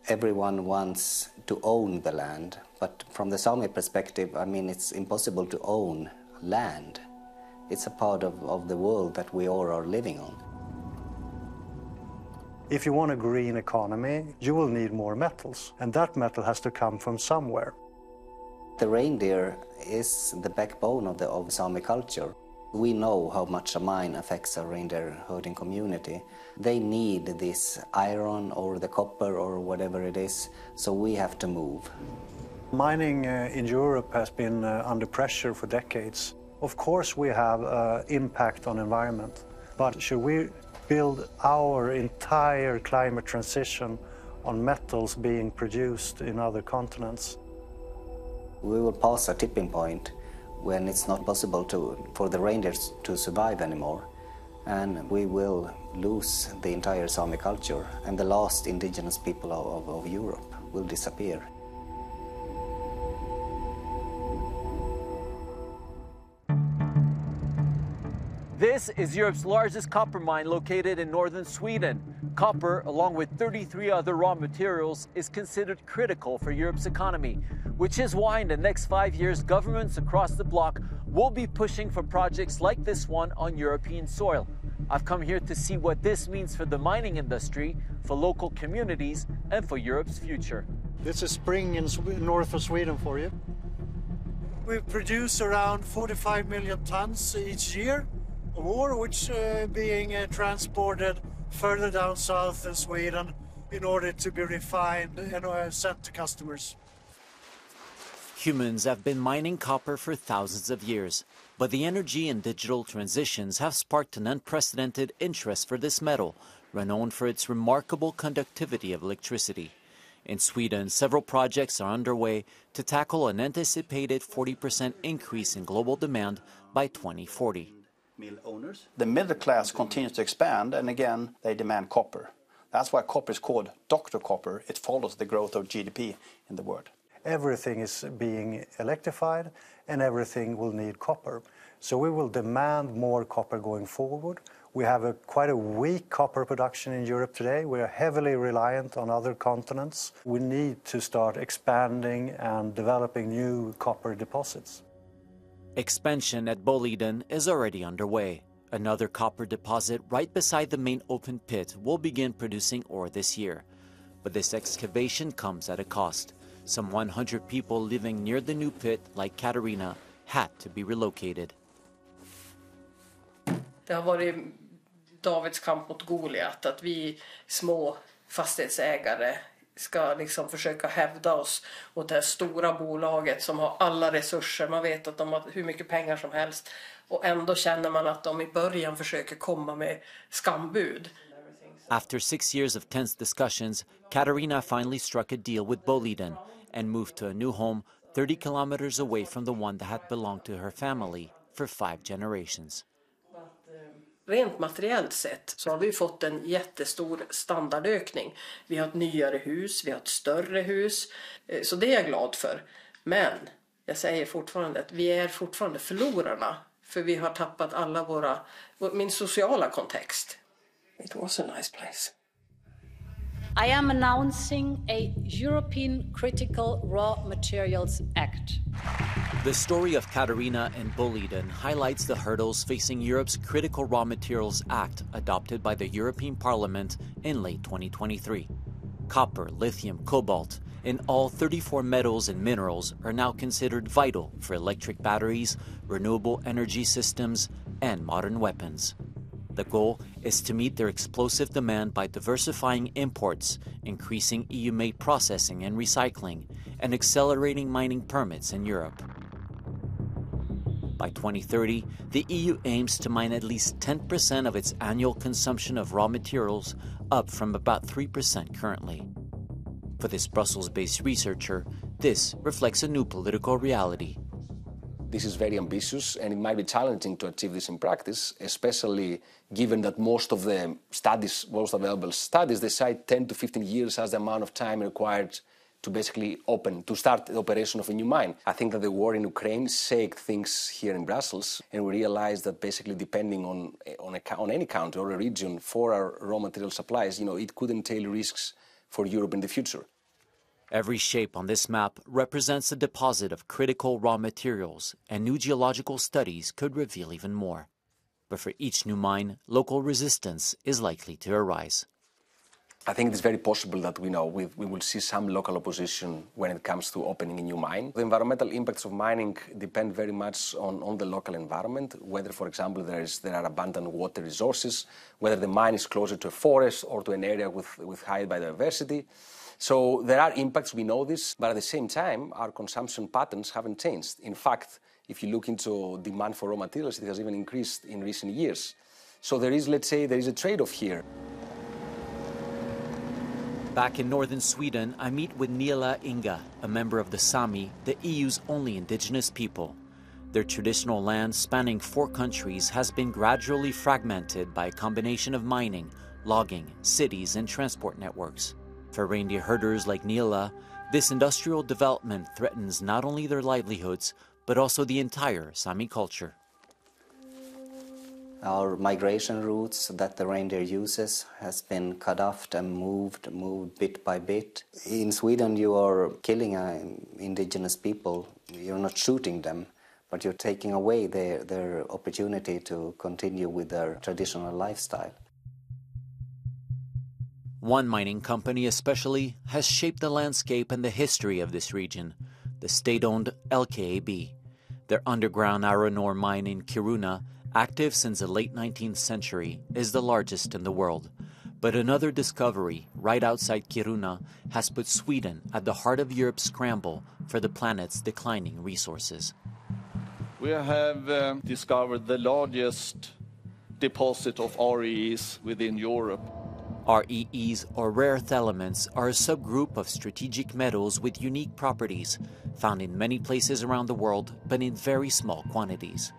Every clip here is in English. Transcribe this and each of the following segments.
Everyone wants to own the land, but from the Sami perspective, I mean, it's impossible to own land. It's a part of the world that we all are living on. If you want a green economy, you will need more metals, and that metal has to come from somewhere. The reindeer is the backbone of Sami culture. We know how much a mine affects a reindeer herding community. They need this iron or the copper or whatever it is, so we have to move. Mining in Europe has been under pressure for decades. Of course we have impact on environment, but should we build our entire climate transition on metals being produced in other continents? We will pass a tipping point when it's not possible for the reindeers to survive anymore, and we will lose the entire Sami culture, and the last indigenous people of Europe will disappear. This is Europe's largest copper mine located in northern Sweden. Copper, along with 33 other raw materials, is considered critical for Europe's economy, which is why in the next 5 years, governments across the bloc will be pushing for projects like this one on European soil. I've come here to see what this means for the mining industry, for local communities, and for Europe's future. This is spring in north of Sweden for you. We produce around 45 million tons each year of ore, which being transported further down south in Sweden in order to be refined and sent to customers. Humans have been mining copper for thousands of years, but the energy and digital transitions have sparked an unprecedented interest for this metal, renowned for its remarkable conductivity of electricity. In Sweden, several projects are underway to tackle an anticipated 40% increase in global demand by 2040. The middle class continues to expand, and again, they demand copper. That's why copper is called Dr. Copper. It follows the growth of GDP in the world. Everything is being electrified, and everything will need copper. So we will demand more copper going forward. We have quite a weak copper production in Europe today. We are heavily reliant on other continents. We need to start expanding and developing new copper deposits. Expansion at Boliden is already underway. Another copper deposit right beside the main open pit will begin producing ore this year. But this excavation comes at a cost. Some 100 people living near the new pit, like Katarina, had to be relocated. Det har varit Davids kamp mot Goliat, att vi små fastighetsägare ska liksom försöka hävda oss mot det här stora bolaget som har alla resurser. Man vet att de har hur mycket pengar som helst, och ändå känner man att de i början försöker komma med skambud. After 6 years of tense discussions, Katarina finally struck a deal with Boliden and moved to a new home 30 kilometers away from the one that had belonged to her family for 5 generations. Rent materiellt sett så har vi fått en jättestor standardökning. Vi har ett nyare hus, vi har ett större hus, så det är jag glad för. Men jag säger fortfarande att vi är fortfarande förlorarna, för vi har tappat alla min sociala kontext. It was a nice place. I am announcing a European Critical Raw Materials Act. The story of Katarina and Boliden highlights the hurdles facing Europe's Critical Raw Materials Act, adopted by the European Parliament in late 2023. Copper, lithium, cobalt, and all 34 metals and minerals are now considered vital for electric batteries, renewable energy systems, and modern weapons. The goal is to meet their explosive demand by diversifying imports, increasing EU-made processing and recycling, and accelerating mining permits in Europe. By 2030, the EU aims to mine at least 10% of its annual consumption of raw materials, up from about 3% currently. For this Brussels-based researcher, this reflects a new political reality. This is very ambitious, and it might be challenging to achieve this in practice, especially given that most of the studies, most available studies, they cite 10 to 15 years as the amount of time required to basically start the operation of a new mine. I think that the war in Ukraine shaked things here in Brussels, and we realized that basically depending on any country or a region for our raw material supplies, it could entail risks for Europe in the future. Every shape on this map represents a deposit of critical raw materials, and new geological studies could reveal even more. But for each new mine, local resistance is likely to arise. I think it's very possible that we will see some local opposition when it comes to opening a new mine. The environmental impacts of mining depend very much on the local environment, whether, for example, there are abundant water resources, whether the mine is closer to a forest or to an area with high biodiversity. So there are impacts, we know this, but at the same time, our consumption patterns haven't changed. In fact, if you look into demand for raw materials, it has even increased in recent years. So there is, let's say, a trade-off here. Back in northern Sweden, I meet with Niela Inga, a member of the Sami, the EU's only indigenous people. Their traditional land, spanning 4 countries, has been gradually fragmented by a combination of mining, logging, cities, and transport networks. For reindeer herders like Niela, this industrial development threatens not only their livelihoods, but also the entire Sami culture. Our migration routes that the reindeer uses has been cut off and moved bit by bit. In Sweden, you are killing indigenous people. You're not shooting them, but you're taking away their opportunity to continue with their traditional lifestyle. One mining company especially has shaped the landscape and the history of this region, the state-owned LKAB. Their underground iron ore mine in Kiruna, active since the late 19th century, is the largest in the world. But another discovery right outside Kiruna has put Sweden at the heart of Europe's scramble for the planet's declining resources. We have discovered the largest deposit of REEs within Europe. REEs, or rare earth elements, are a subgroup of strategic metals with unique properties, found in many places around the world, but in very small quantities.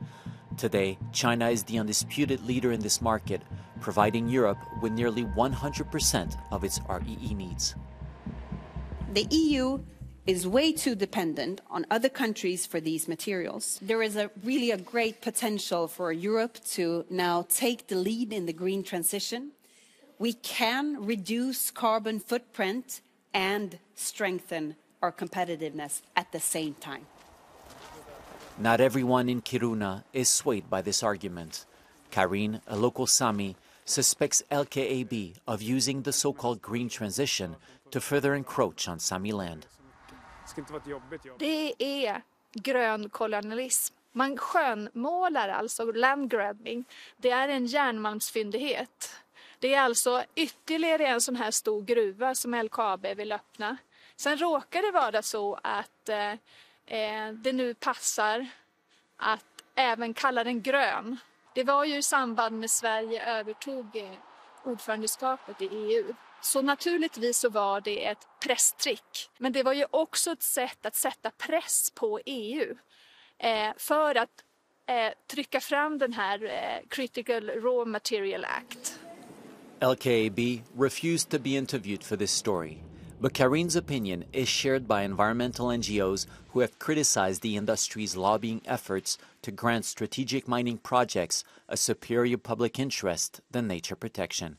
Today, China is the undisputed leader in this market, providing Europe with nearly 100% of its REE needs. The EU is way too dependent on other countries for these materials. There is really a great potential for Europe to now take the lead in the green transition. We can reduce carbon footprint and strengthen our competitiveness at the same time. Not everyone in Kiruna is swayed by this argument. Karin, a local Sami, suspects LKAB of using the so-called green transition to further encroach on Sami land. Det är grön kolonialism. Man skönmålar alltså landgrabbing. Det är en järnmalmsfyndighet. Det är alltså ytterligare en sån här stor gruva som LKAB vill öppna. Sen råkar det vara så att det nu passar att även kalla den grön. Det var ju i samband med Sverige övertog ordförandeskapet i EU. Så naturligtvis så var det ett presstrick. Men det var ju också ett sätt att sätta press på EU för att trycka fram den här Critical Raw Material Act. LKAB refused to be interviewed for this story. But Karin's opinion is shared by environmental NGOs who have criticized the industry's lobbying efforts to grant strategic mining projects a superior public interest than nature protection.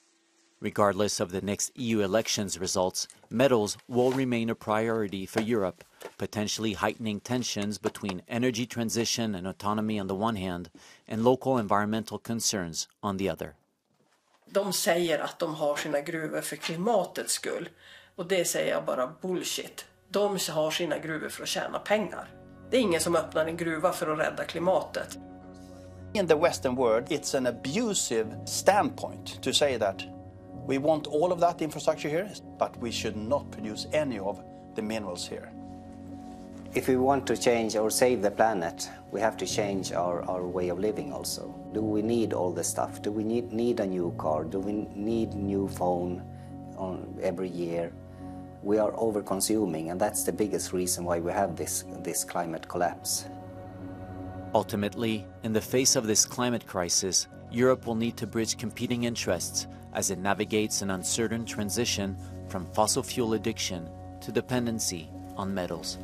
Regardless of the next EU elections results, metals will remain a priority for Europe, potentially heightening tensions between energy transition and autonomy on the one hand and local environmental concerns on the other. De säger att de har sina gruvor för klimatets skull. Och det säger jag bara bullshit. De har sina gruvor för att tjäna pengar. Det är ingen som öppnar en gruva för att rädda klimatet. In the Western world, it's an abusive standpoint to say that we want all of that infrastructure here, but we should not produce any of the minerals here. If we want to change or save the planet, we have to change our way of living also. Do we need all this stuff? Do we need a new car? Do we need new phone every year? We are over-consuming, and that's the biggest reason why we have this climate collapse. Ultimately, in the face of this climate crisis, Europe will need to bridge competing interests as it navigates an uncertain transition from fossil fuel addiction to dependency on metals.